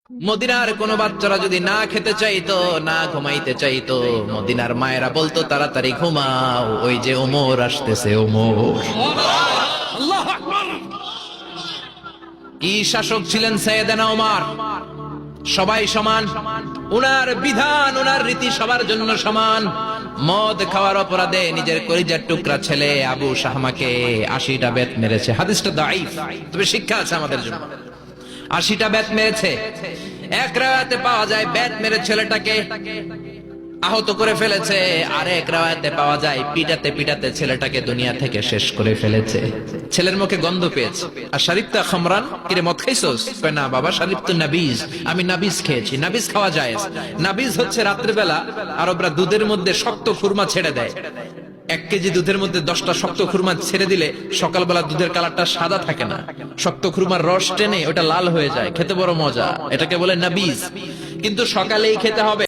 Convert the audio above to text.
মদিনার কোন বাচ্চারা যদি না খেতে চাইতো, না ঘুমাইতে চাইতো, মদিনার মায়েরা বলতো তাড়াতাড়ি ঘুমাও, ওই যে ওমর আসতেছে, ওমর। কি শাসক ছিলেন সাইয়েদনা ওমর! সবাই সমান, উনার বিধান, উনার রীতি সবার জন্য সমান। মদ খাওয়ার অপরাধে নিজের কলিজার টুকরা ছেলে আবু শাহমাকে 80টা বেত মেরেছে। হাদিসটা দাঈফ, তবে শিক্ষা আছে আমাদের জন্য। 80টা বেত মেরেছে। এক রাওয়ায়াতে পাওয়া যায় বেত মেরে ছেলেটাকে আহত করে ফেলেছে, আর এক রাওয়ায়াতে পাওয়া যায় পিটাতে পিটাতে ছেলেটাকে দুনিয়া থেকে শেষ করে ফেলেছে। ছেলের মুখে গন্ধ পেয়েছে। আর শরীফতা খামরান, কিরে মদ খাইছস? কয় না বাবা, শরীফ তো নাবিজ, আমি নাবিজ খেয়েছি। নাবিজ খাওয়া যায়। নাবিজ হচ্ছে রাত্রিবেলা আরবরা দুধের মধ্যে শক্ত খুরমা ছেড়ে দেয়। 1 কেজি দুধের মধ্যে 10টা শক্ত খুরমা ছেড়ে দিলে সকালবেলা দুধের কালারটা সাদা থাকে না, শক্ত খুরমার রস টেনে ওটা লাল হয়ে যায়, খেতে বড় মজা। এটাকে বলে নাবিজ। কিন্তু সকালেই খেতে হবে।